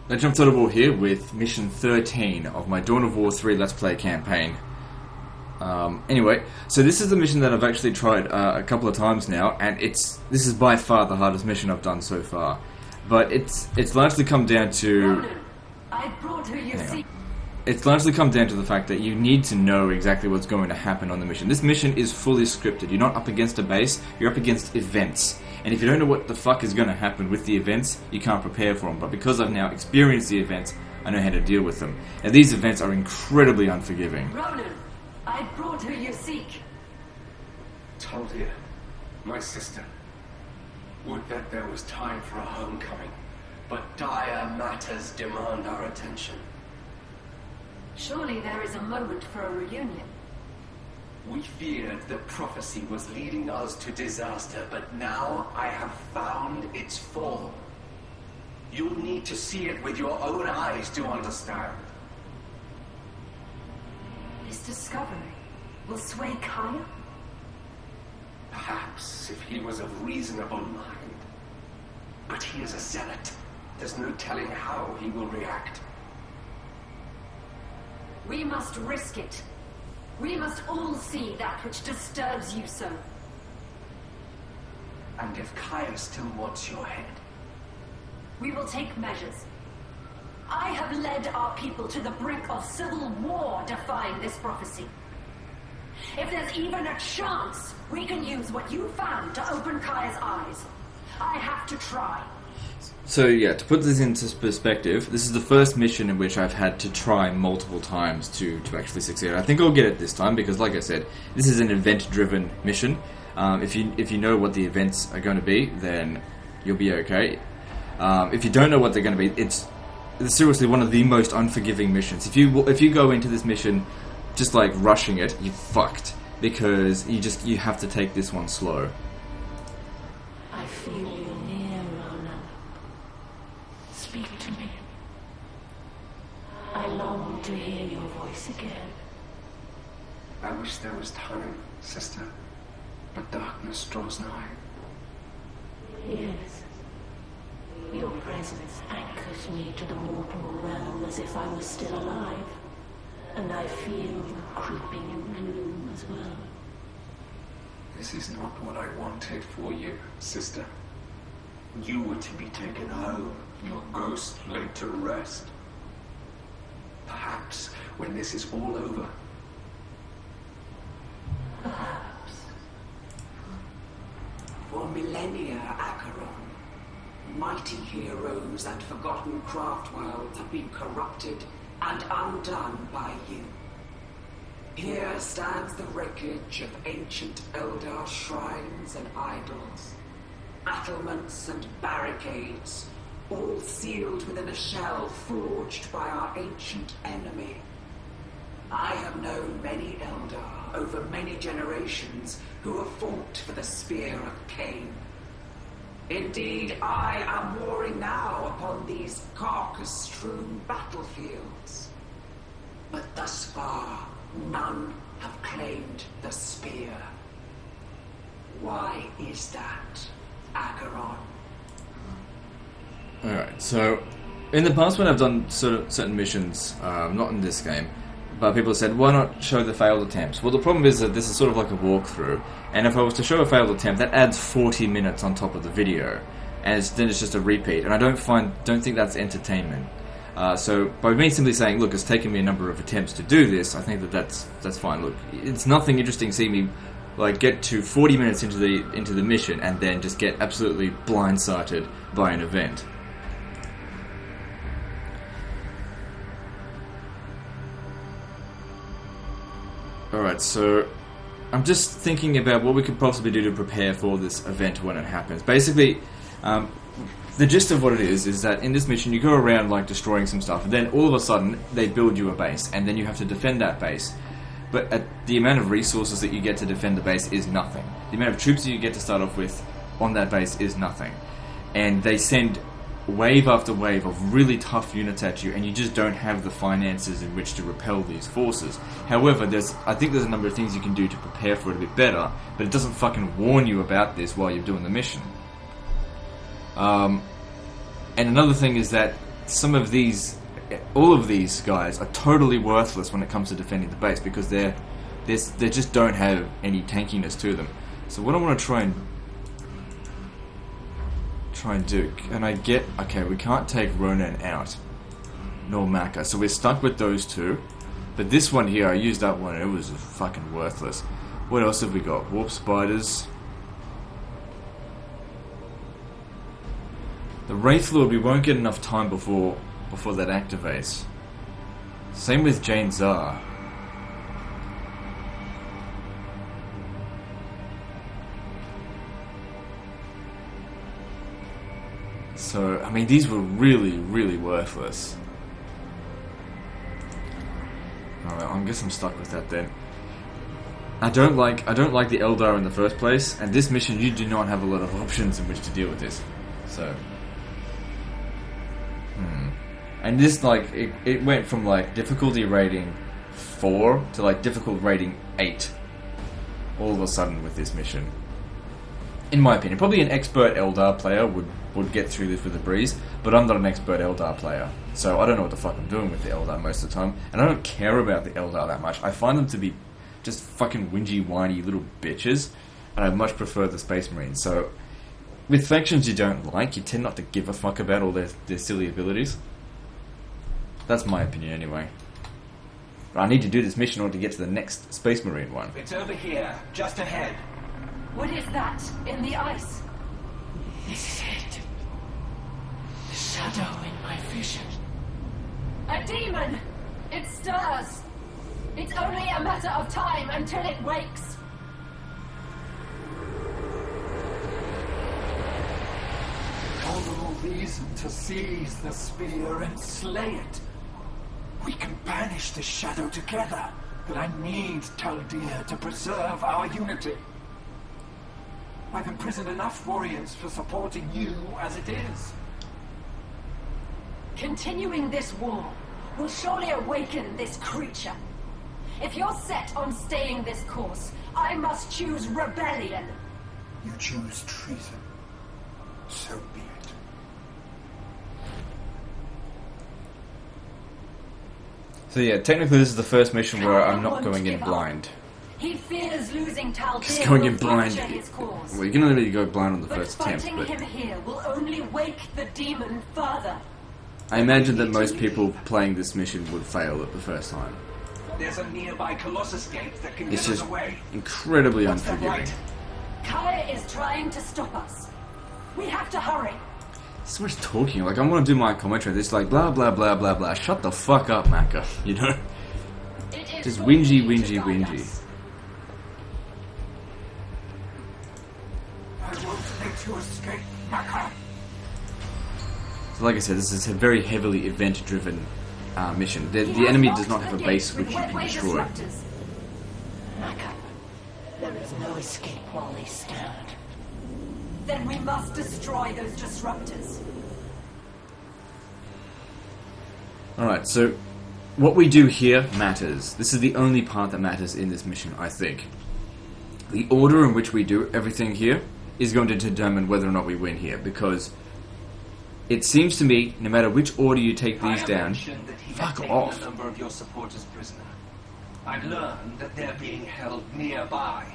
Legend of Total War here with Mission 13 of my Dawn of War 3 Let's Play campaign. Anyway, so this is the mission that I've actually tried a couple of times now, and this is by far the hardest mission I've done so far. But it's largely come down to... It's largely come down to the fact that you need to know exactly what's going to happen on the mission. This mission is fully scripted. You're not up against a base, you're up against events. And if you don't know what the fuck is going to happen with the events, you can't prepare for them. But because I've now experienced the events, I know how to deal with them. And these events are incredibly unforgiving. Ronan, I brought who you seek. Talia, my sister. Would that there was time for a homecoming, but dire matters demand our attention. Surely there is a moment for a reunion. We feared that prophecy was leading us to disaster, but now I have found its form. You'll need to see it with your own eyes to understand. This discovery will sway Kaya? Perhaps if he was of reasonable mind. But he is a zealot. There's no telling how he will react. We must risk it. We must all see that which disturbs you so. And if Kaya still wants your head? We will take measures. I have led our people to the brink of civil war defying this prophecy. If there's even a chance, we can use what you found to open Kaya's eyes. I have to try. So yeah, to put this into perspective, this is the first mission in which I've had to try multiple times to actually succeed. I think I'll get it this time because, like I said, this is an event-driven mission. If you know what the events are going to be, then you'll be okay. If you don't know what they're going to be, it's seriously one of the most unforgiving missions. If you go into this mission just like rushing it, you're fucked because you have to take this one slow. I feel you near, Ronan. Speak to me. I long to hear your voice again. I wish there was time, sister, but darkness draws nigh. Yes. Your presence anchors me to the mortal realm as if I was still alive. And I feel the creeping gloom as well. This is not what I wanted for you, sister. You were to be taken home, your ghost laid to rest. Perhaps when this is all over. Perhaps. For millennia, Acheron, mighty heroes and forgotten craft worlds have been corrupted and undone by you. Here stands the wreckage of ancient Eldar shrines and idols, battlements and barricades, all sealed within a shell forged by our ancient enemy. I have known many Eldar over many generations who have fought for the Spear of Cain. Indeed, I am warring now upon these carcass-strewn battlefields. But thus far, none have claimed the spear. Why is that, Acheron? Alright, so in the past when I've done certain missions, not in this game, but people said, why not show the failed attempts? Well, the problem is that this is sort of like a walkthrough, and if I was to show a failed attempt, that adds 40 minutes on top of the video, and then it's just a repeat, and I don't think that's entertainment. So by me simply saying, look, it's taken me a number of attempts to do this, I think that's fine. Look, it's nothing interesting seeing me like get to 40 minutes into the mission and then just get absolutely blindsided by an event. Alright, so I'm just thinking about what we could possibly do to prepare for this event when it happens. Basically, the gist of what it is that in this mission you go around like destroying some stuff, and then all of a sudden they build you a base, and then you have to defend that base. But the amount of resources that you get to defend the base is nothing. The amount of troops that you get to start off with on that base is nothing. And they send wave after wave of really tough units at you, and you just don't have the finances in which to repel these forces. However, I think there's a number of things you can do to prepare for it a bit better, but it doesn't fucking warn you about this while you're doing the mission. And another thing is that some of these, all of these guys are totally worthless when it comes to defending the base because they just don't have any tankiness to them. So what I want to try and do, can I get, okay, we can't take Ronan out, nor Maka, so we're stuck with those two. But this one here, I used that one, and it was fucking worthless. What else have we got? Warp spiders. The Wraith Lord, we won't get enough time before that activates. Same with Jane Zar. So, I mean, these were really, really worthless. Alright, I guess I'm stuck with that then. I don't like the Eldar in the first place, and this mission you do not have a lot of options in which to deal with this. So, and this, like, it went from like difficulty rating 4 to like difficult rating 8 all of a sudden with this mission. In my opinion, probably an expert Eldar player would get through this with a breeze, but I'm not an expert Eldar player, so I don't know what the fuck I'm doing with the Eldar most of the time, and I don't care about the Eldar that much. I find them to be just fucking whingy, whiny little bitches, and I much prefer the Space Marines. So, with factions you don't like, you tend not to give a fuck about all their silly abilities. That's my opinion anyway. But I need to do this mission in order to get to the next Space Marine one. It's over here, just ahead. What is that in the ice? This is it. The shadow in my vision. A demon! It stirs! It's only a matter of time until it wakes! All the more reason to seize the spear and slay it. We can banish the shadow together, but I need Taldir to preserve our unity. I've imprisoned enough warriors for supporting you as it is. Continuing this war will surely awaken this creature. If you're set on staying this course, I must choose rebellion. You choose treason. So be it. So yeah, technically this is the first mission where I'm not going in blind. He fears losing Taldir. Because going in blind, his cause. well, you can only go blind on the But first attempt, fighting but him here will only wake the demon further. I imagine that most people playing this mission would fail at the first time. There's a nearby Colossus gate that can It's get us just away. incredibly What's that unforgiving. right? Kaya is trying to stop us. We have to hurry. So much talking, like I want to do my commentary, it's like blah blah blah blah blah, shut the fuck up, Maka, you know? It is Just for whingy, you to whingy, guide whingy. us. I won't let you escape, Maka. So like I said, this is a very heavily event-driven mission. The enemy does not have a base which you can destroy. Maka, there is no escape while they stand. Then we must destroy those disruptors. Alright, so what we do here matters. This is the only part that matters in this mission, I think. The order in which we do everything here is going to determine whether or not we win here, because it seems to me, no matter which order you take these Kaya down, mentioned that he had fuck taken off. a number of your supporters prisoner. I've learned that they're being held nearby.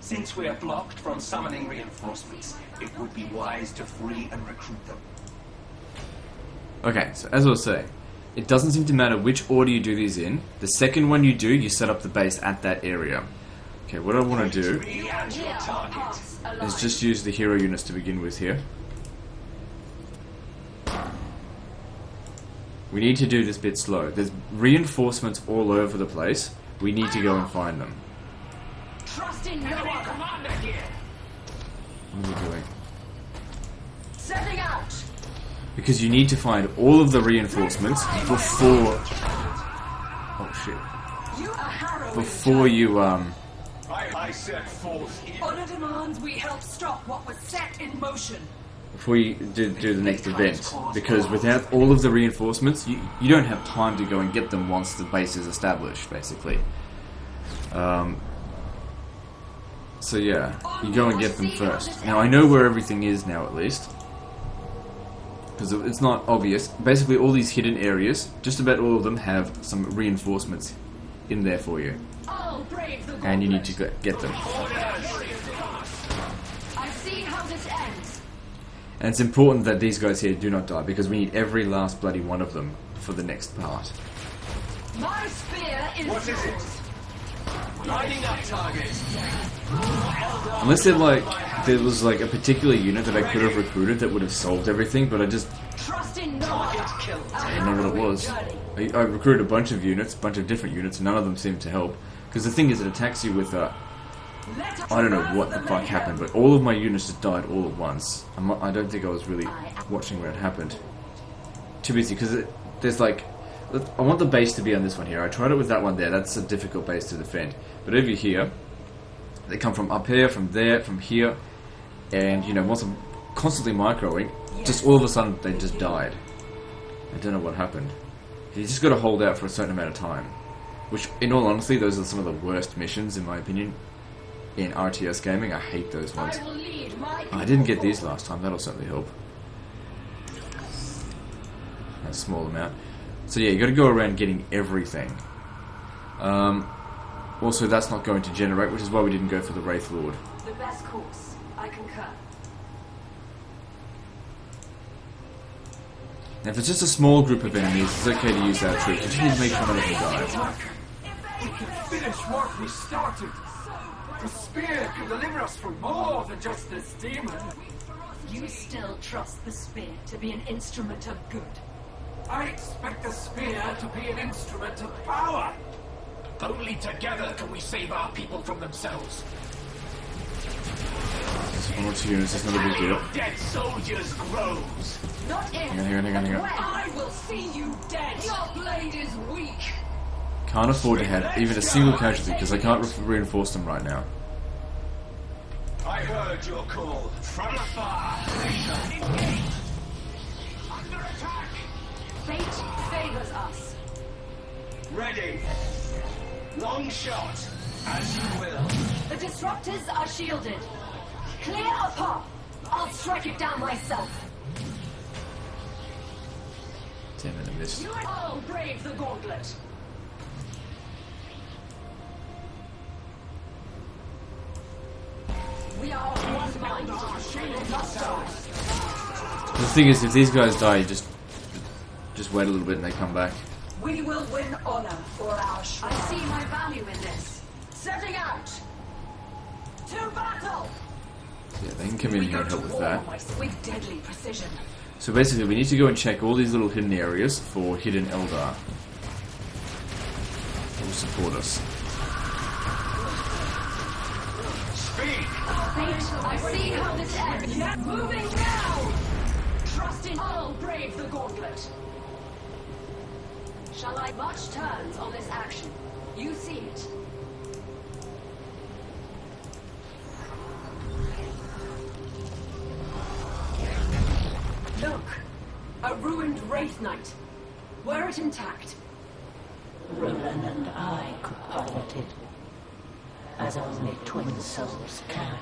Since we're blocked from summoning reinforcements, it would be wise to free and recruit them. Okay, so as I was saying, it doesn't seem to matter which order you do these in. The second one you do, you set up the base at that area. Okay, what I want to do Free and your target. is just use the hero units to begin with here. We need to do this bit slow. There's reinforcements all over the place. We need to go and find them. Trust in no other. Commander here. What are we doing? Setting out. Because you need to find all of the reinforcements before... Oh shit. You are harrowing. Before you, I set forth here. Honor demands we help stop what was set in motion. before you do the next event. Because without all of the reinforcements, you don't have time to go and get them once the base is established, basically. So yeah, you go and get them first. Now I know where everything is now, at least. because it's not obvious. Basically, all these hidden areas, just about all of them, have some reinforcements in there for you, and you need to get them. I see how this ends. And it's important that these guys here do not die, because we need every last bloody one of them for the next part. My spear is What is it? Lining up target. Unless there was like a particular unit that I could have recruited that would have solved everything, but I just trust in no one. I didn't know what it was. I recruited a bunch of different units, and none of them seemed to help. Because the thing is, it attacks you with I don't know what the fuck happened, but all of my units just died all at once. I don't think I was really watching when it happened. Too busy, because there's like... I want the base to be on this one here. I tried it with that one there. That's a difficult base to defend. But over here, they come from up here, from there, from here. And, you know, once I'm constantly microing, just all of a sudden they just died. I don't know what happened. You just got to hold out for a certain amount of time. Which, in all honesty, those are some of the worst missions, in my opinion, in RTS gaming. I hate those ones. I didn't get these last time. That'll certainly help. A small amount. So yeah, you got to go around getting everything. Also, that's not going to generate, which is why we didn't go for the Wraith Lord. The best course. I concur. Now, if it's just a small group of enemies, it's okay to use that trick. Continue to make sure none of them die. We can finish what we started. The spear can deliver us from more than just this demon. You still trust the spear to be an instrument of good. I expect the spear to be an instrument of power. Only together can we save our people from themselves. Just 1 or 2 units, it's not a big deal. Dead soldiers grows. Not if. Hang on. I will see you dead. Your blade is weak. Can't afford to have even a single casualty, because I can't reinforce them right now. I heard your call. From afar. Under attack. Fate favors us. Ready. Long shot. As you will. The disruptors are shielded. Clear a path. I'll strike it down myself. Damn it, I missed. You and I'll brave the gauntlet. We are one mind. We must die. The thing is, if these guys die, you just wait a little bit and they come back. We will win honor for our shrine. I see my value in this. Setting out. To battle. So yeah, they can come in here and help with that. With deadly precision. So basically, we need to go and check all these little hidden areas for hidden Eldar that will support us. Speak. Fate, I see how this ends. Yet moving now. Trust in I'll brave the gauntlet. Shall I much turns on this action? You see it. Look, a ruined Wraith Knight. Were it intact, Roland and I could pilot it, as only twin souls can.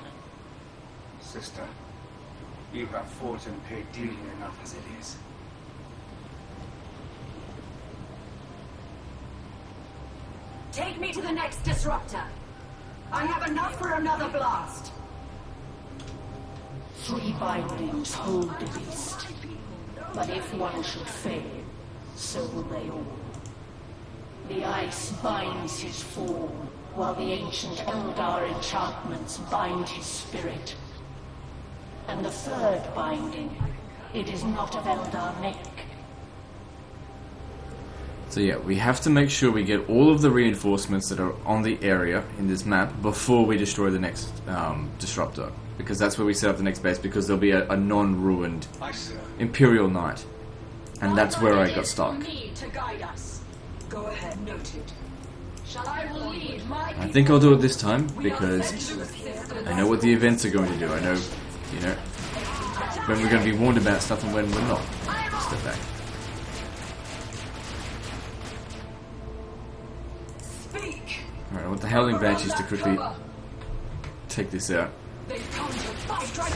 Sister, you have fought and paid dearly enough as it is. take me to the next disruptor. I have enough for another blast. 3 bindings hold the beast, but if one should fail, so will they all. The ice binds his form, while the ancient Eldar enchantments bind his spirit. And the third binding, it is not of Eldar make. So yeah, we have to make sure we get all of the reinforcements that are on the area in this map before we destroy the next disruptor. Because that's where we set up the next base, because there'll be a non-ruined Imperial Knight. And that's where I got stuck. Need to guide us. Go ahead, noted. Shall I will lead my I think I'll do it this time, because I know what the events are going to do. I know, you know, when we're going to be warned about stuff and when we're not. Step back. Speak! Alright, I want the Howling Banshees to quickly take this out. They've come to fight. Strike.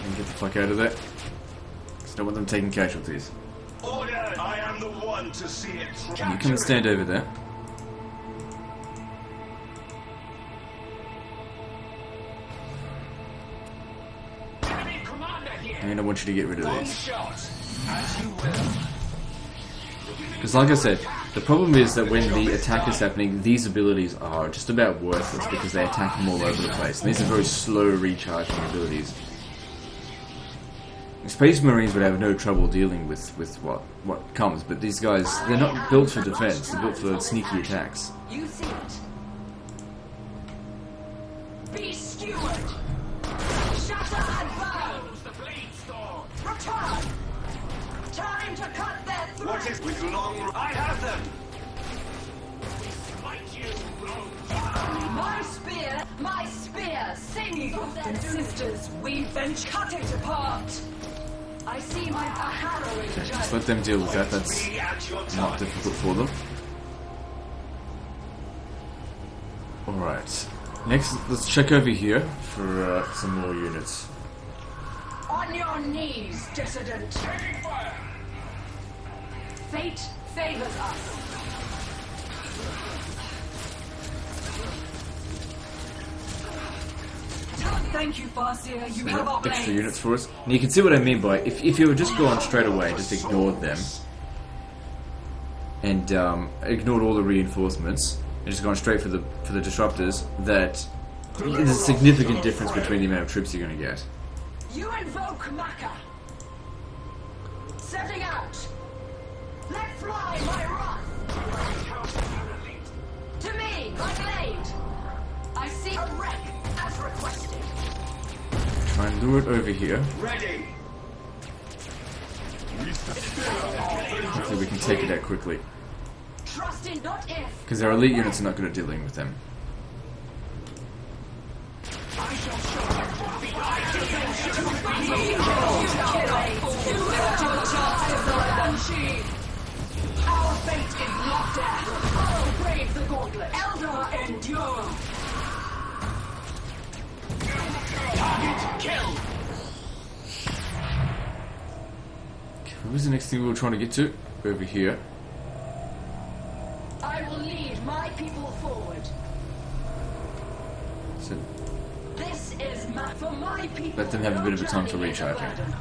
And get the fuck out of there. 'Cause I don't want them taking casualties. Order! I am the one to see it through. Can you come and stand over there? Enemy commander here. And I want you to get rid of Long these. shot, as you will. Because like I said, the problem is that when the attack is happening, these abilities are just about worthless because they attack them all over the place. And these are very slow recharging abilities. Space Marines would have no trouble dealing with what comes, but these guys, they're not built for defense, they're built for sneaky attacks. You see it. Be skewered. Shatter and burn. Close the blade storm. Return. Time to cut their What throats. is with long... I have them! Smite you, rogue. My spear, singing of their sisters, we bench cut it apart. I see my harrowing Okay, just journey. let them deal with that, that's Be at your not target. difficult for them. Alright, next let's check over here for some more units. On your knees, dissident. Taking fire. Fate favors us. Thank you, Farseer. You have our Extra blades. units for us. And you can see what I mean by if you were just gone straight away, just ignored them, and ignored all the reinforcements, and just gone straight for the disruptors, that there's a significant difference between the amount of troops you're going to get. You invoke Maka. Setting out. Let fly my wrath. To me, my blade. I see a wreck as requested. Try and lure it over here. Ready! Hopefully we can take it out quickly. Trust in not if. Because our elite units are not good at dealing with them. Our fate is not death. Oh, brave the gauntlet. Eldar endure. Kill. What was the next thing we were trying to get to? Over here. I will lead my people forward. So This is for my people. let them have a bit of a time for No journey is a recharging. burden.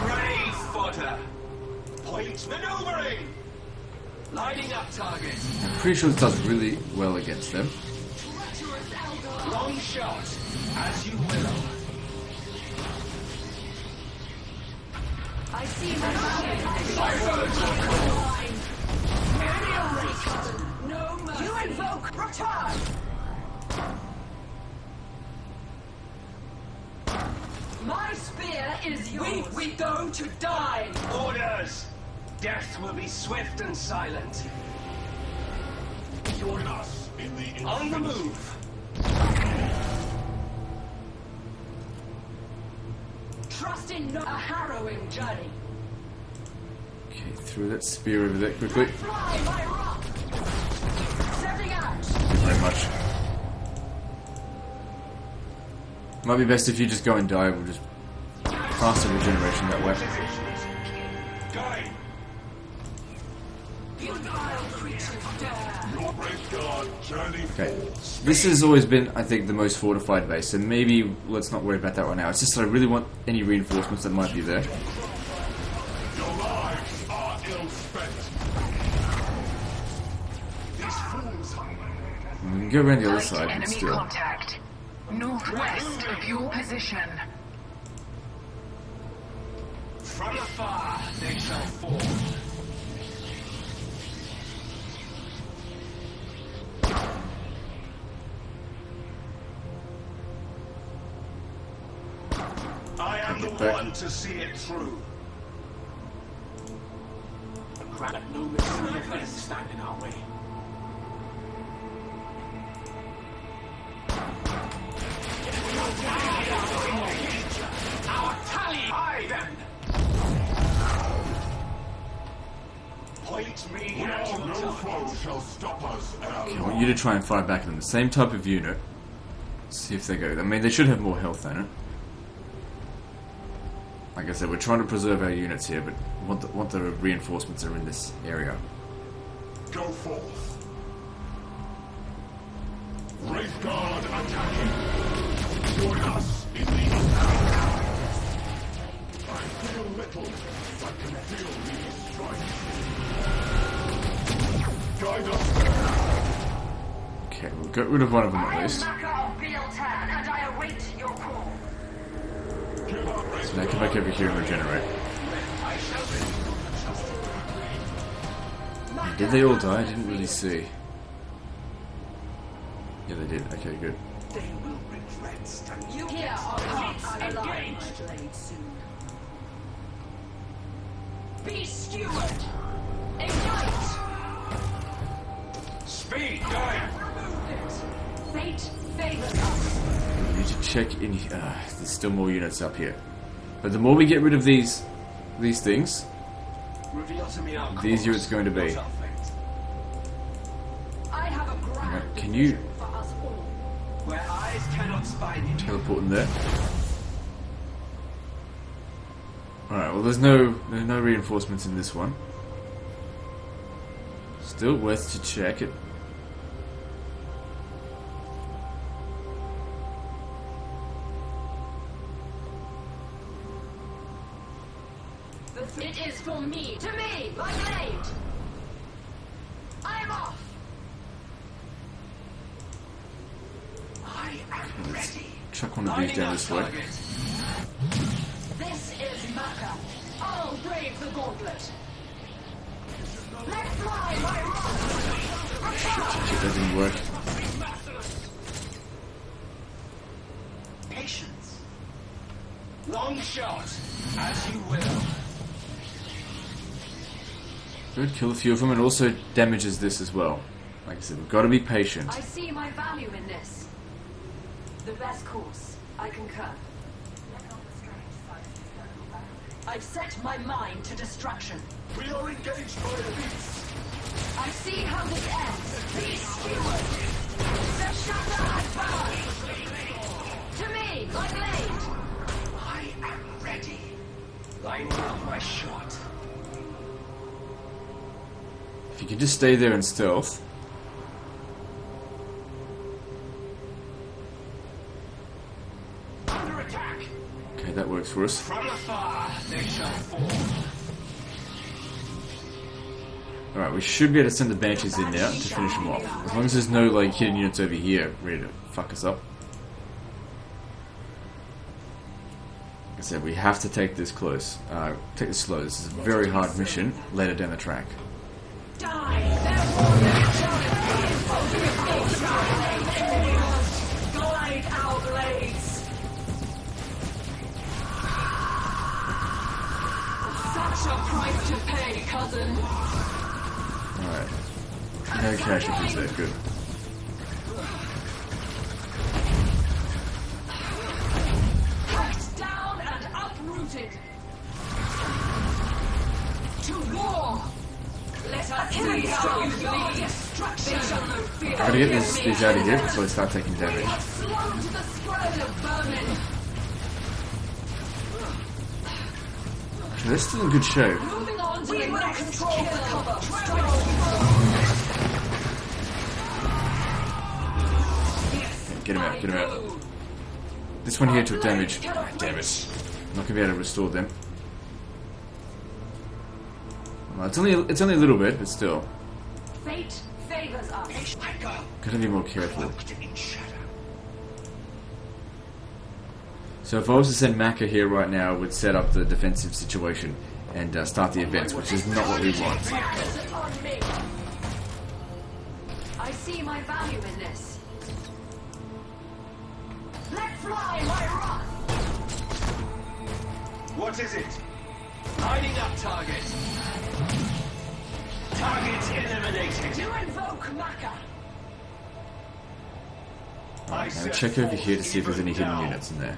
Brave fodder! Point maneuvering! Lining up target. I'm pretty sure this does really well against them. Long shot, as you will. I see my no mercy. You invoke return. My spear is yours. We go to die. Orders! Death will be swift and silent. Join us in the On the move. Trust in a harrowing journey. Okay, throw that spear over there quickly. Fly my rock. Setting out. Thank you very much. Might be best if you just go and die. We'll just faster regeneration that way. Guide. You vile creatures dare. Your brave guard journey Okay, this has always been, I think, the most fortified base, so maybe let's not worry about that right now. It's just that I really want any reinforcements that might be there. Your lives are ill spent. These fools. We can go around the other Light side and enemy still. contact. Northwest of your position. From afar, they shall fall. I am the back. one to see it through. Let no misunderstanding stand in our way. Our tally! Aye then! Await me No, at your no target. foe shall stop us. Okay, I want you to try and fire back at them. The same type of unit. See if they go. I mean, they should have more health than it. Like I said, we're trying to preserve our units here, but want the reinforcements that are in this area. Go forth. Race guard attacking. Join us in the attack. I feel little. I can feel these strikes. Guide us. Okay, we'll get rid of one of them I at am least. Maka of Bieltan, and I await your call. Give up. So now come back over here and regenerate. Did they all die? I didn't really see. Yeah, they did. Okay, good. They will regret standing. You here are hearts alive. Be steward. Ignite. Speed, going! Fate favors us. We need to check in. There's still more units up here, but the more we get rid of these things, Reveal to me our the easier it's going to be. Not our fate. I have a grand Right, can you- vision for us all. Where eyes cannot spy me. Teleport in there. Alright, well there's no reinforcements in this one. Still worth to check it. It is for me. To me, my blade. I'm off. I am ready. Chuck one of these down this way. This is Maka. I'll brave the gauntlet. Let fly my rock. Shit, that didn't work. Patience. Long shot. As you will. Good, kill a few of them, and also damages this as well. Like I said, we've got to be patient. I see my value in this. The best course. I concur. I've set my mind to destruction. We are engaged by the beast. I see how this ends. Be steward. The shatter advance. To me, my blade. I am ready. Lining up my shot. If you can just stay there in stealth. Under attack! Okay, that works for us. From afar, they shall fall. Alright, we should be able to send the Banshees in now to finish them off. As long as there's no like hidden units over here ready to fuck us up. Like I said, we have to take this close. Take this slow. This is a very hard mission later down the track. Glide our blades. Such a price to pay, cousin. Alright. No casualties there, good. Hacked down and uprooted. To war. Let us see how you bleed. Destruction. They shall know fear. I gotta get these out of here before they start taking damage. Slung to the scroll of vermin. Actually, they're still in good shape. Moving on to the next kill. Get him out, get him out. This one here took damage. Ah, damn it. I'm not gonna be able to restore them. Well, it's only a little bit, but still. Fate favors us. I go. Gotta be more careful. Cloaked in shadow. So if I was to send Maka here right now, it would set up the defensive situation and start the events, which is not what we want. On me. I see my value in this. Let fly my wrath. What is it? Lining up target. Target eliminated. To invoke Maka. Now check over here to see if there's any hidden units in there.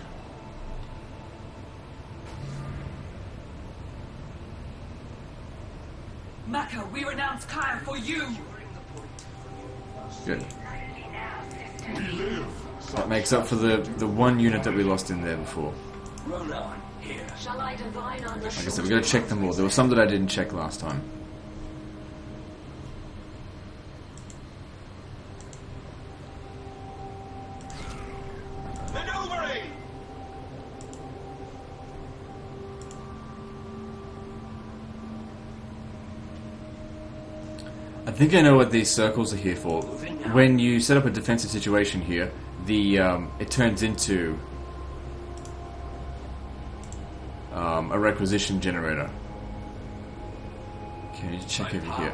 Maka, we renounce Kaya for you! Good. We live. That makes up for the one unit that we lost in there before. Ronan, here. Shall I divine on the Like I said, we're going to check them all. There were some that I didn't check last time. Maneuvering! I think I know what these circles are here for. When you set up a defensive situation here, the it turns into a requisition generator. Okay, I need to check over here.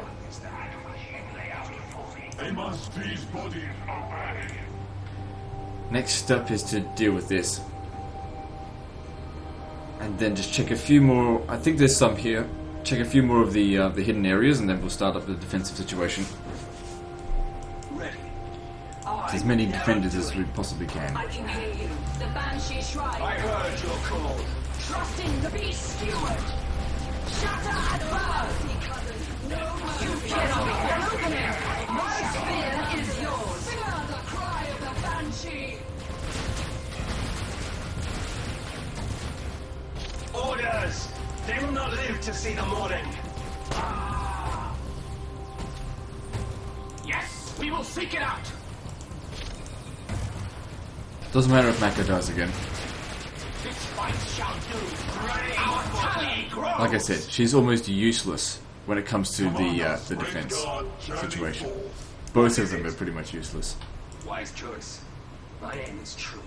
Amos' body obey. Next step is to deal with this. And then just check a few more. I think there's some here. Check a few more of the hidden areas, and then we'll start up the defensive situation. Ready. As many defenders as we possibly can. I can hear you. The Banshee Shrine. I heard your call. Trust in the beast steward. Shatter and burn. You cannot be broken. My spear is yours. Fear the cry of the Banshee. Orders! They will not live to see the morning. Yes, we will seek it out. Doesn't matter if Maka dies again. This fight shall do. Our tally grows. Like I said, she's almost useless when it comes to the defense situation. Both of them are pretty much useless. Wise choice. My aim is true.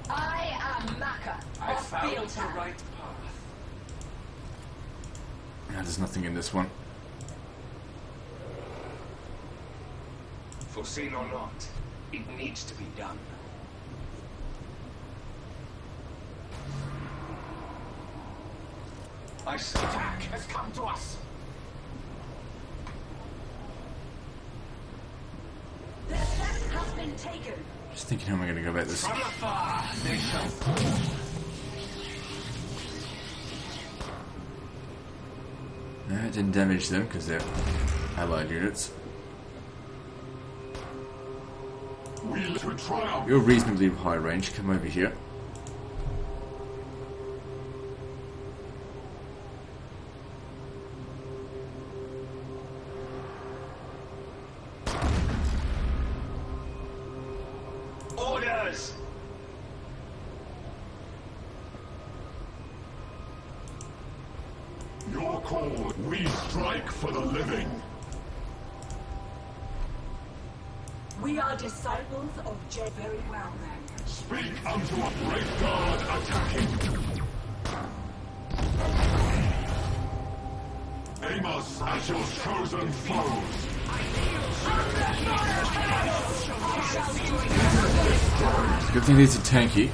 I am Maka I of found the Beeltan. right path. No, there's nothing in this one. Foreseen or not, it needs to be done. I see. Attack has come to us. The step has been taken. Just thinking how am I going to go about this. From afar, they shall No, it didn't damage them because they're allied units. We live to triumph. You're reasonably high range. Come over here. Orders! Your call. We strike for the living. We are disciples of Jed. Very well then. Speak unto a great god attacking. Amos as your chosen foes. Good thing these are tanky.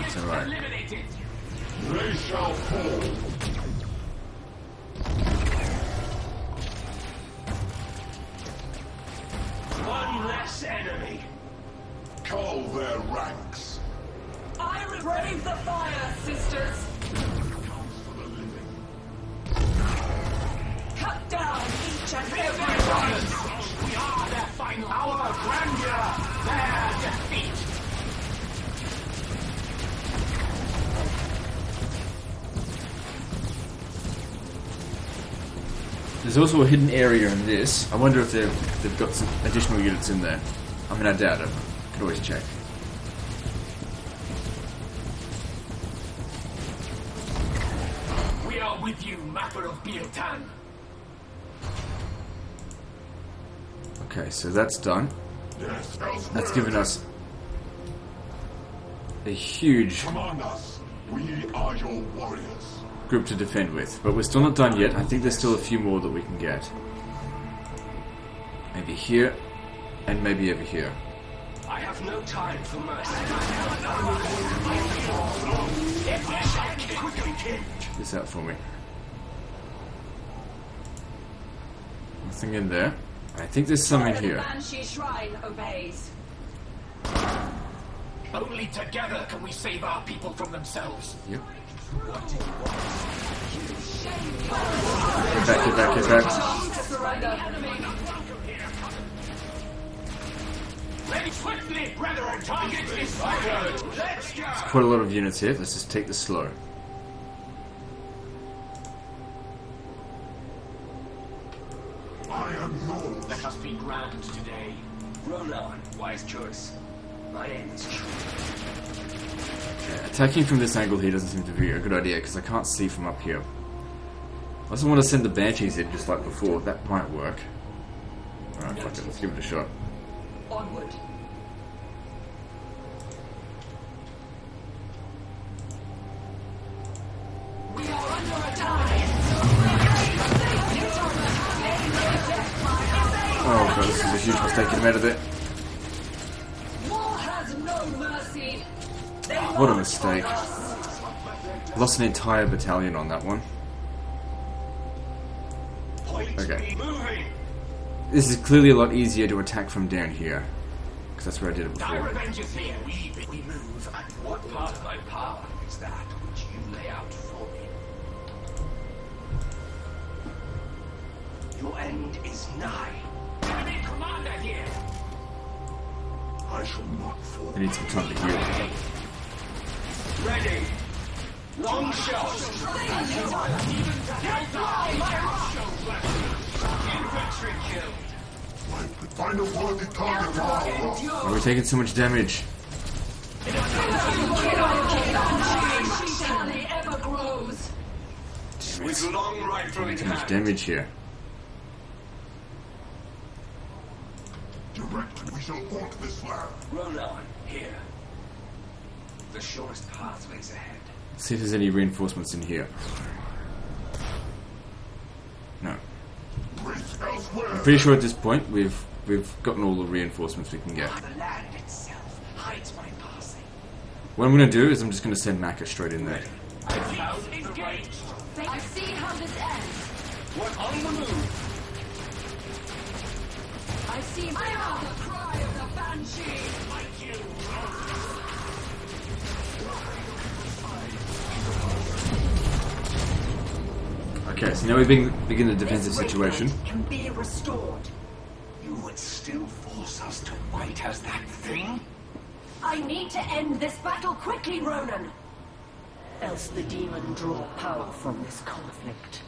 It's alright. Eliminated. They shall fall. One less enemy. Cull their ranks. I brave the fire, sisters. Cut down each and every one. We are their final. Our grandeur, their defeat. There's also a hidden area in this. I wonder if they've got some additional units in there. I mean, I doubt it. Could always check. We are with you, Mapper of Beeltan. Okay, so that's done. Yes, elsewhere. That's given us a huge Command us. We are your warriors. group to defend with. But we're still not done yet. I think there's still a few more that we can get. Maybe here, and maybe over here. I have no time for mercy. Check this out for me. Nothing in there. I think there's some in The here. Banshee Shrine obeys. Only together can we save our people from themselves. Yep. Shame. Get back. Ready swiftly, brethren. Target is fired. Let's go. There's quite a lot of units here. Let's just take this slow. I am yours. Let us be grand today. Ronan, wise choice. My aim is true. Attacking from this angle here doesn't seem to be a good idea because I can't see from up here. I also want to send the Banshees in just like before. That might work. Alright, fuck it. Let's give it a shot. Onward. We are under attack. Oh god, this is a huge mistake in out of it. War has no mercy. What a mistake. Lost an entire battalion on that one. Okay. This is clearly a lot easier to attack from down here. Because that's where I did it Thy before. revenge is here. We move. And what part of thy power is that which you lay out for me? Your end is nigh. Enemy commander here. I shall not fall. I need some time to heal. Ready. Long shot. Infantry killed. Find a worthy target for our wrath. Why are we taking so much damage? Tally ever grows. With long rifle in Too much hand. damage here. Direct, we shall halt this land. Ronan, here. The shortest path lays ahead. Let's see if there's any reinforcements in here. No. Race elsewhere. I'm pretty sure at this point we've gotten all the reinforcements we can get. The land itself hides my passing. What I'm going to do is I'm just going to send Maka straight in there. Engaged. I see how this ends. We're on the move. I see my The cry of the banshee. Like you. Okay, so now we begin the defensive situation. Can be restored. You would still force us to fight as that thing? I need to end this battle quickly, Ronan. Else the demon draw power from this conflict.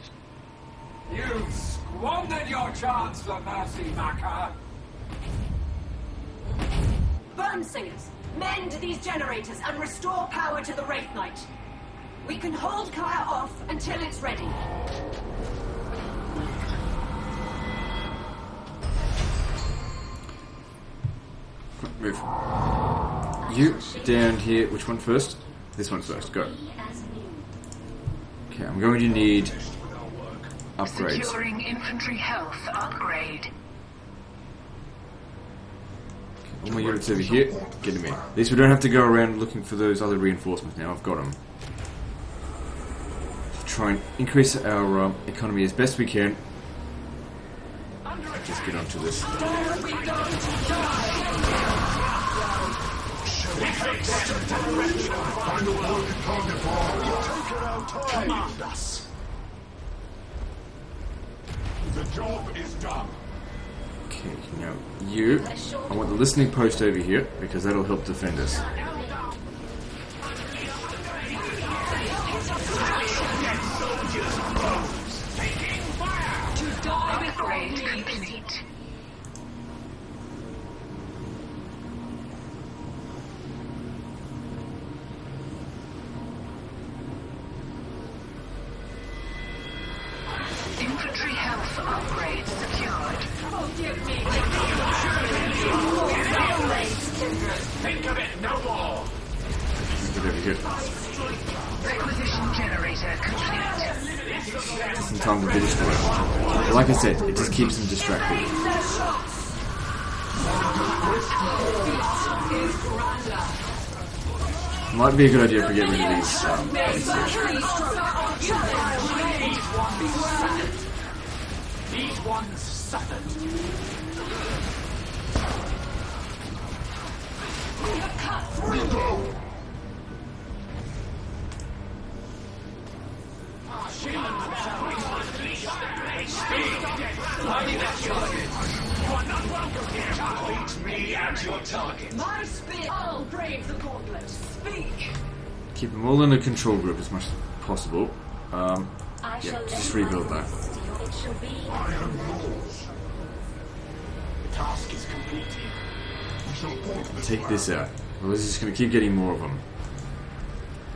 You've squandered your chance for mercy, Maka. Burnsingers, mend these generators and restore power to the Wraith Knight. We can hold Kaya off until it's ready. Move. You down here. Which one first? This one first. Go. Okay, I'm going to need upgrades. Securing infantry health upgrade. All my units over here. Get them in. At least we don't have to go around looking for those other reinforcements now. I've got them. Try and increase our economy as best we can. Just get onto this. Find a worthy target for our wrath. Command us. The job is done. Okay, now you. I want the listening post over here because that'll help defend us. Upgrade complete. Infantry health upgrade secured. Think of it no more. Get over here. Requisition generator complete. Just in time to be destroyed. But like I said, it just keeps them distracted. Might be a good idea if we get rid of these These ones suffered. We'll go. Me and your target. My spear! I'll brave the gauntlet. Speak! Keep them all in a control group as much as possible. I Yeah, shall just let rebuild my that. steel it shall be. I am yours. The task is completed. We shall walk this Take this out. Well, this is just going to keep getting more of them.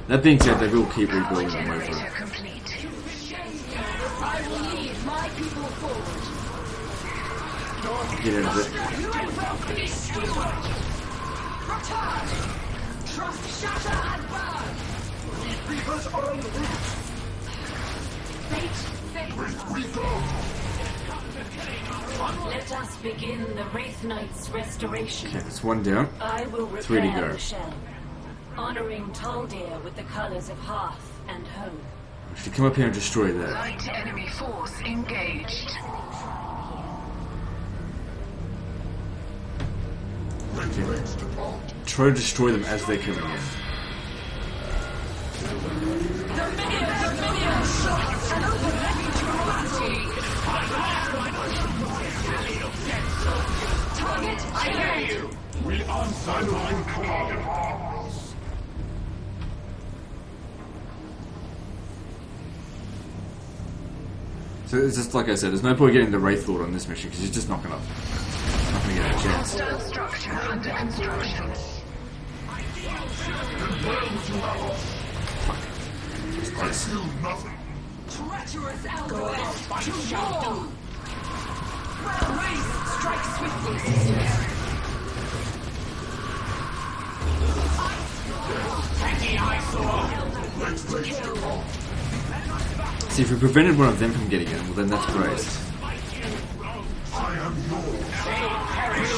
That being said, they will keep rebuilding them over. Generator complete. I will lead my people forward. Get out of it. You will be destroyed. Return! Trust, shatter, and burn! Reapers are on the route. Fate favors We go. Let us begin the Wraith Knight's restoration. Okay, that's one down. I will 3 to repair go. the shell, honoring Taldir with the colors of hearth and home. If you come up here and destroy that. Light enemy force engaged. Regulates depart. Try to destroy them as they're coming in. We answer my call. So it's just like I said, there's no point getting the Wraith Lord on this mission because he's just not gonna get a chance. Hostile structure under construction. Yes. Do nothing. Treacherous Algoeth, to war! Well raised, strike swiftly, sisters. See, if we prevented one of them from getting in, well then that's great. I am yours.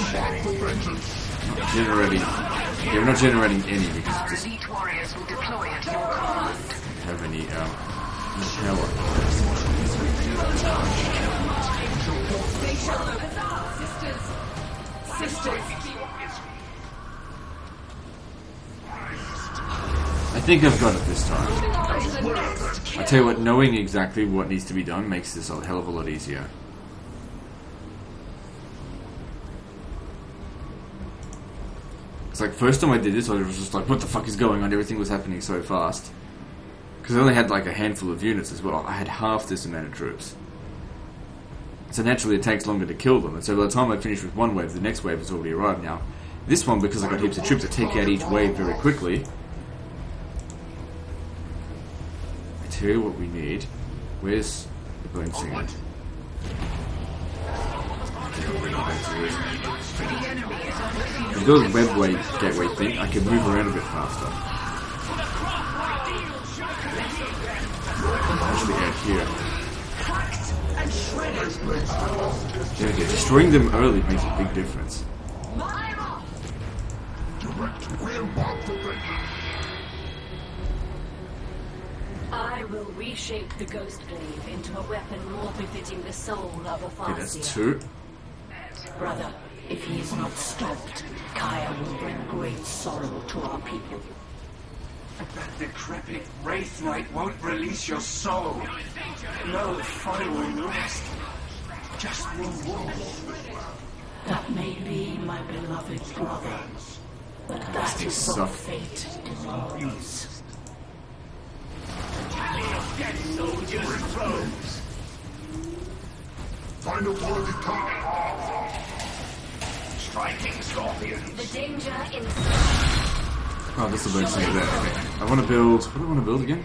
Embark for vengeance. Not generating. Yeah, we're not generating any because Our we just elite warriors will deploy at your command. don't have any power. I think I've got it this time. I tell you what, knowing exactly what needs to be done makes this a hell of a lot easier. It's like first time I did this, I was just like, what the fuck is going on? Everything was happening so fast. Because I only had like a handful of units as well. I had half this amount of troops. So naturally it takes longer to kill them. And so by the time I finish with one wave, the next wave has already arrived now. This one, because I got heaps of troops, I take out each wave very quickly. I tell you what we need. Where's the bone singer? If I do the webway gateway thing, I can move around a bit faster. Actually out here. There we go. Destroying them early makes a big difference. Direct. We embark for vengeance. I will reshape the Ghost Glaive into a weapon more befitting the soul of a Okay, that's Farseer. 2. Brother, if he is not stopped, Kaya will bring great sorrow to our people. That decrepit Wraith Knight won't release your soul. No following rest. Just reward. That may be, my beloved brother, but that is suck. what fate demands. Find a worthy target. Striking scorpions. The danger in Oh, this will bone singer there. Okay. I want to build. What do I want to build again?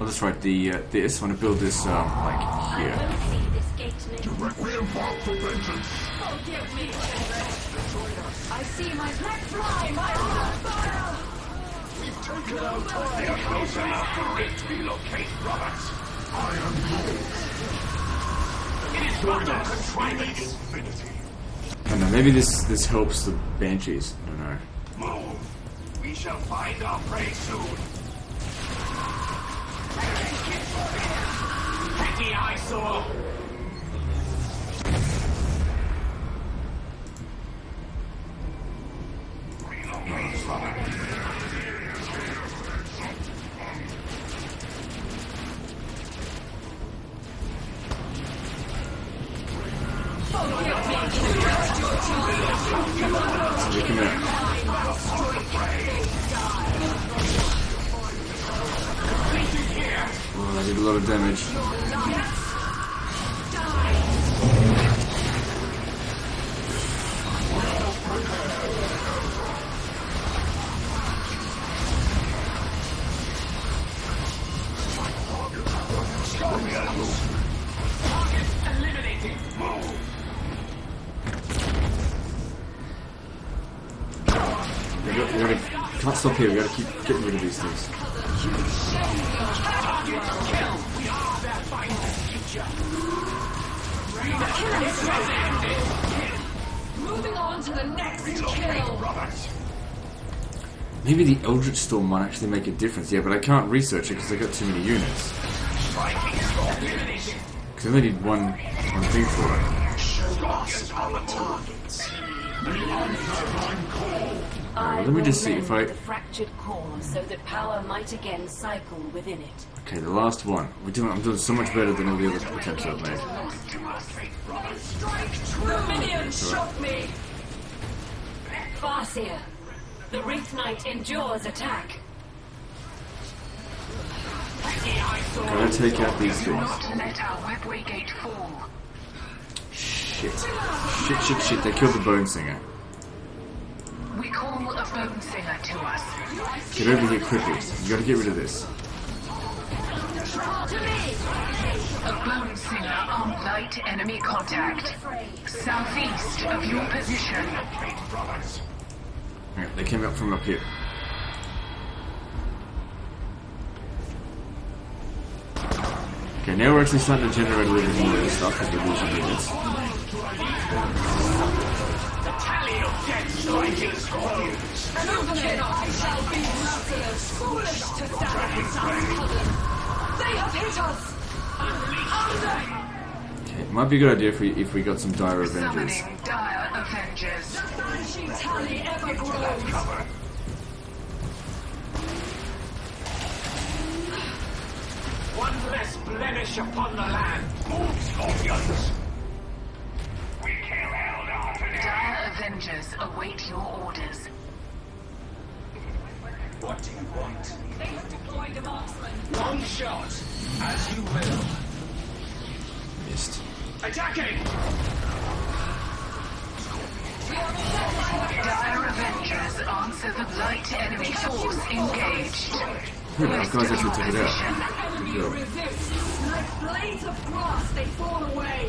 Oh, that's right. The this. I want to build this like here. see this gate name. Direct. We embark for vengeance. Forgive me, children. I see my let fly, my own fire! We've taken out time. They are close enough for it to relocate, brothers. I am yours. It is but a contrivance. Infinity. I don't know. Maybe this helps the banshees. I don't know. Move. We shall find our prey soon. Petty eyesore. Come here. Oh, I did a lot of damage. Can't stop here, we gotta keep getting rid of these things. Moving on to the next kill. Maybe the Eldritch Storm might actually make a difference. Yeah, but I can't research it because I got too many units. Because I only need one thing for it. Alright, let me just see if I... the fractured core so that power might again cycle within it. Okay, the last one. I'm doing so much better than all the other attempts I've made. The minion shot me! Farseer, the Wraith Knight endures attack. Can I take out these things? Not let our webway gate fall. Shit. Shit. They killed the Bone Singer. We call a bone singer to us. Get over here quickly. You gotta get rid of this. A bone singer on light enemy contact. Southeast of your position. Alright, they came up from up here. Okay, now we're actually starting to generate a little bit more of this stuff because we're losing units. Okay, it might be a good idea if we got some Dire Avengers. Summoning Dire Avengers. One less blemish upon the land. Move, Scorpions! We kill Eldar today. Dire Avengers await your orders. What do you want? They have deployed a marksman. One shot, as you will. Missed. Attacking! Dire Avengers answer the light enemy force engaged. Good, those guys actually took it out. Good job. Like blades of grass, they fall away.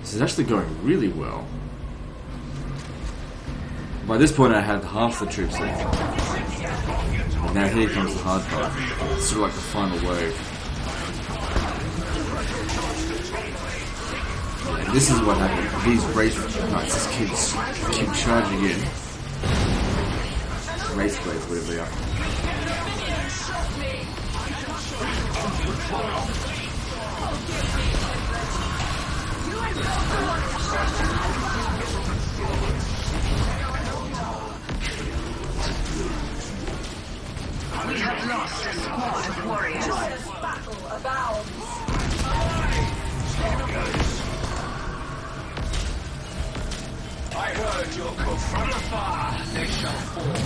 This is actually going really well. By this point I had half the troops there. And now here comes the hard part. It's sort of like the final wave. And this is what happened. These Wraith Knights just keep charging in. Wraith Blades, whatever they are. We have lost a squad of warriors. Battle abounds. I heard your call from afar. They shall fall.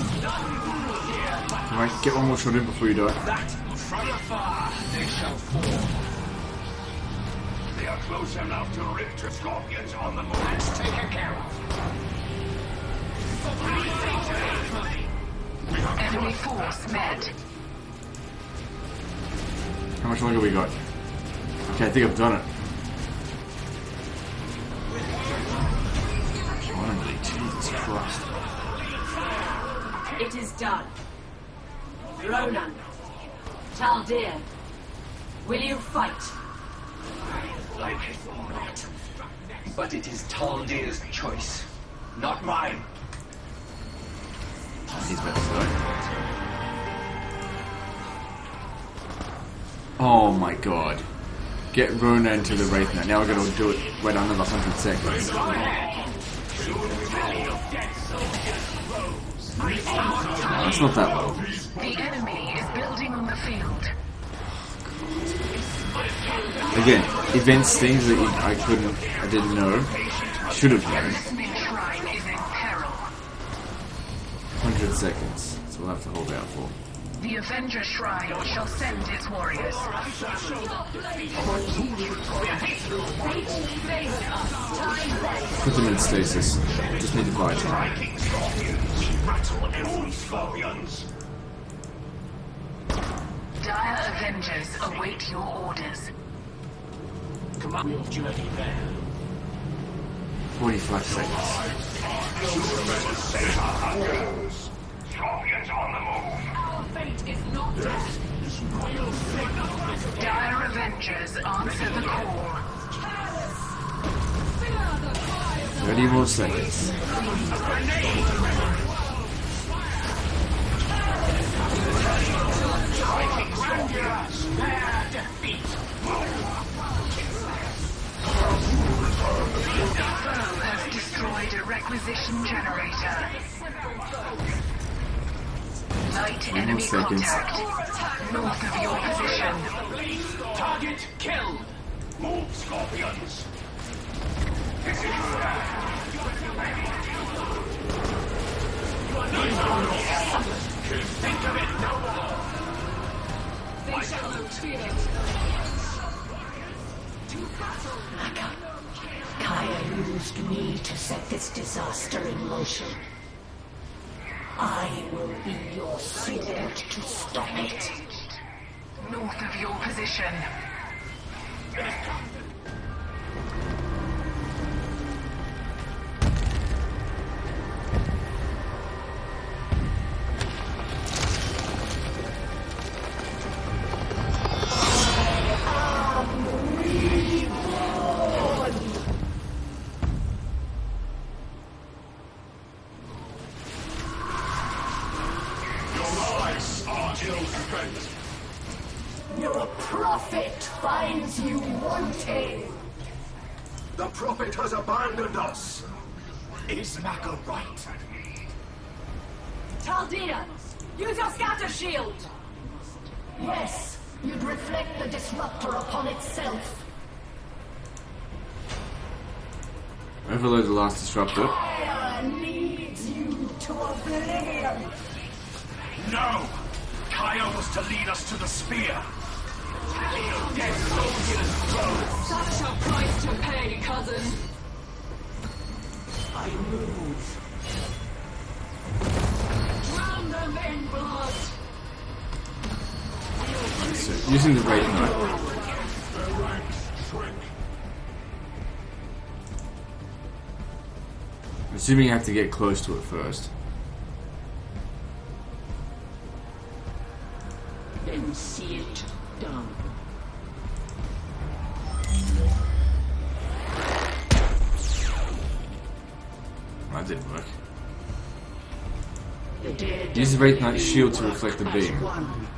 Alright, get one more shot in before you die. That from afar they shall fall. They are close enough to rip to Scorpions on the move. That's taken care of. Enemy force met. How much longer we got? Okay, I think I've done it. Finally, Jesus Christ. It is done. Ronan, Taldir, will you fight? Like it or not. But it is Taldir's choice, not mine. He's about to die. Oh my god. Get Ronan to the Wraith Knight. Now we're going to do it. Wait another 100 seconds. That's not that low. The enemy is building on the field. Again, events, things that I didn't know, should have known. Smith Shrine is 10 seconds, so we'll have to hold out for. The Avenger Shrine shall send its warriors. Put them in stasis. Just need to fight. Rattle every scorpions. Dire Avengers await your orders. Come on, we'll journey there. 45 seconds. Scorpions on the move. Our fate is not death. Dire Avengers answer the call. 30 more seconds. Foe has destroyed a requisition generator. Light enemy seconds. contact. North of your position. Target killed. Move, scorpions. This is think of it no more. They shall not fear. Maka, Kaya used me to set this disaster in motion. I will be your sword to stop it. North of your position. Your prophet finds you wanting. The prophet has abandoned us. Is Maka right? Chaldea, use your scatter shield. Yes, you'd reflect the disruptor upon itself. Overload the last disruptor. Kaya leads you to oblivion. No! Kaya was to lead us to the spear. Dead soldiers go! Such a price to pay, cousin. I move. Drown them in blood. So, using the Wraith Knight. I'm assuming you have to get close to it first. Then see it done. That didn't work. The dead Use the Wraith Knight's shield to reflect the beam. one.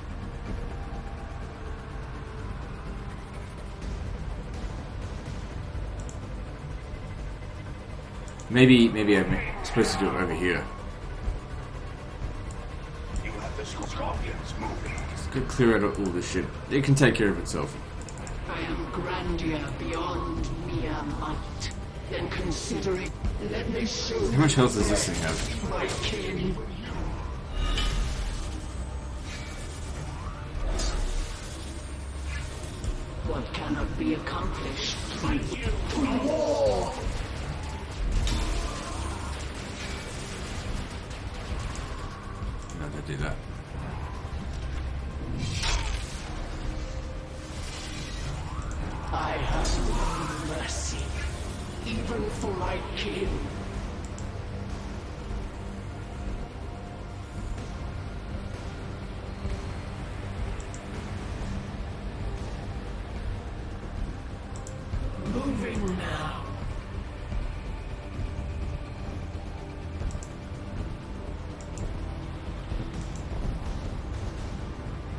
Maybe I'm supposed to do it over here. You have the scorpions moving. Could clear out all this shit. It can take care of itself. I am grandeur beyond mere might. Then consider it. Let me show How much health does this thing have? my king. What cannot be accomplished by war? No, don't do that. I have no mercy, even for my king. Moving now.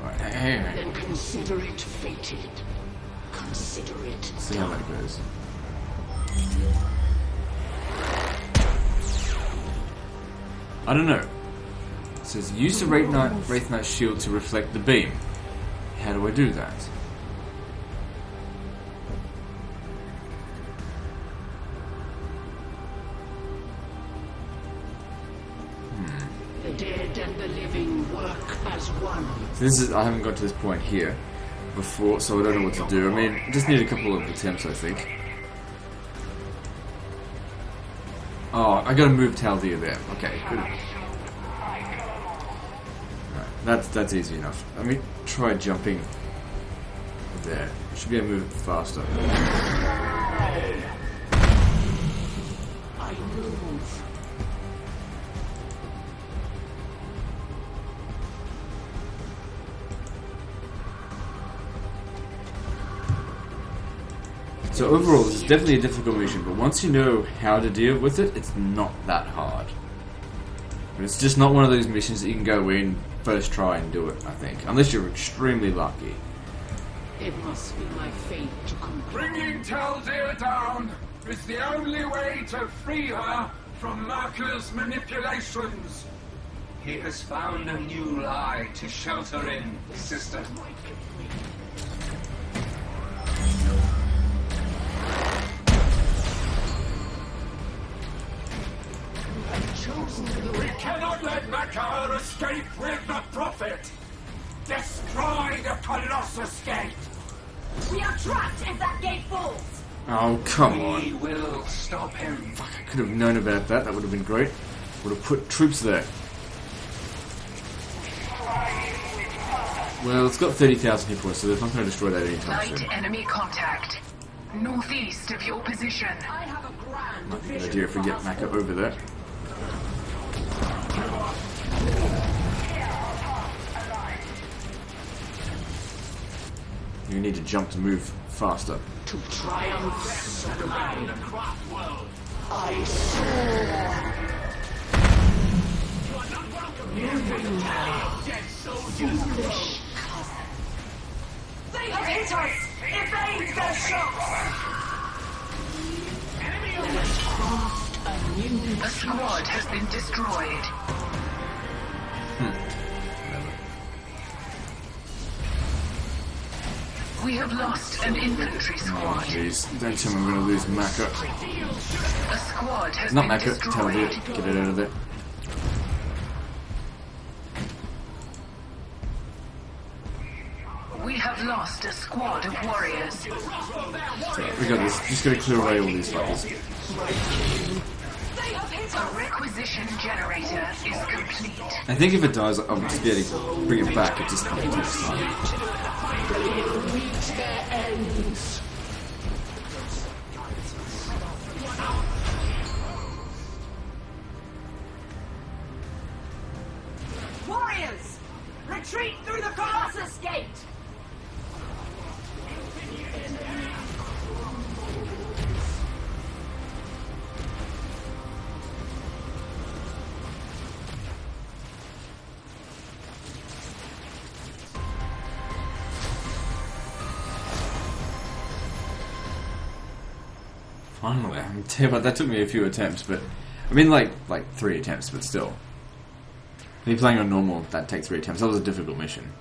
Right, hey. Then consider it fated. Consider it See how that goes. I don't know. It says use the Wraith Knight shield to reflect the beam. How do I do that? The dead This is, I haven't got to this point here before, so I don't know what to do. I mean, I just need a couple of attempts, I think. Oh, I gotta move Taldir there. Okay, good. Alright, that's easy enough. Let me try jumping there. Should be able to move faster. I move. So overall, this is definitely a difficult mission, but once you know how to deal with it, it's not that hard. But it's just not one of those missions that you can go in, first try and do it, I think. Unless you're extremely lucky. It must be my fate to complete. Bringing Taldir down is the only way to free her from Merker's manipulations. He has found a new lie to shelter in, sister. We cannot let Merker escape with the Prophet! Destroy the Colossus Gate! We are trapped if that gate falls. Oh, come on. We will stop him. Fuck, I could have known about that. That would have been great. Would have put troops there. Well, it's got 30,000 hit points, so they're not going to destroy that anytime soon. Light enemy contact. Northeast of your position. I have a grand Might be a good vision idea if we get for us Maka all. over there. You need to jump to move faster. To triumph sublime. I soar. Moving now. Foolish cousin. They have hit us! Evade their shots! Let us craft a new A squad has been destroyed. We have lost an infantry Oh, squad. jeez. Don't tell me I'm going to lose Maka. A squad has Not been Maka, destroyed. Taldir. Get it out of there. We have lost a squad of warriors. We got this. Just got to clear away all these fuckers. They have hit A us! requisition generator is complete. I think if it dies, I'll just be able to bring it back. It just takes time. reach their ends. Warriors! Retreat through the Colossus Gate! Finally, I'm tell you what, that took me a few attempts, but I mean, like 3 attempts, but still. Me playing on normal, that takes 3 attempts. That was a difficult mission.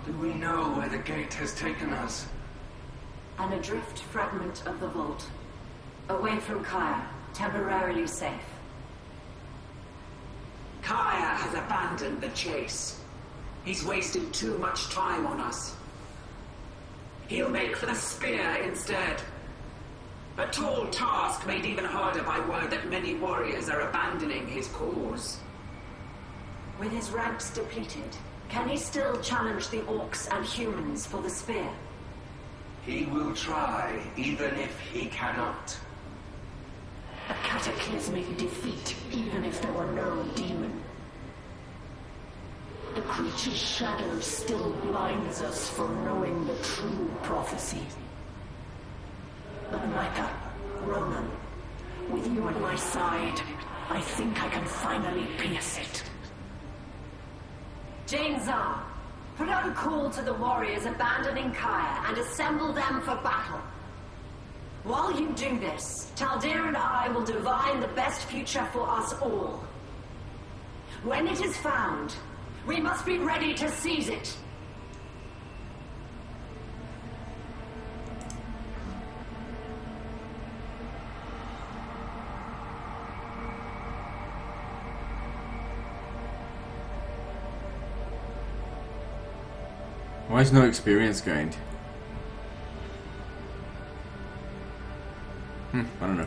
Do we know where the gate has taken us? An adrift fragment of the vault. Away from Kaya, temporarily safe. Kaya has abandoned the chase. He's wasted too much time on us. He'll make for the spear instead. A tall task made even harder by word that many warriors are abandoning his cause. With his ranks depleted, can he still challenge the orcs and humans for the spear? He will try, even if he cannot. A cataclysmic defeat, even if there were no demon. The creature's shadow still blinds us from knowing the true prophecy. But Micah, Ronan, with you at my side, I think I can finally pierce it. Jane Zar, put out a call to the warriors abandoning Kaya and assemble them for battle. While you do this, Taldir and I will divine the best future for us all. When it is found, we must be ready to seize it. Why is no experience gained? I don't know.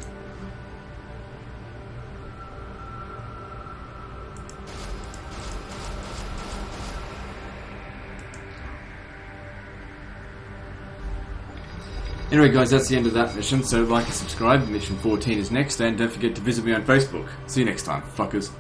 Anyway guys, that's the end of that mission, so like and subscribe. Mission 14 is next, and don't forget to visit me on Facebook. See you next time, fuckers.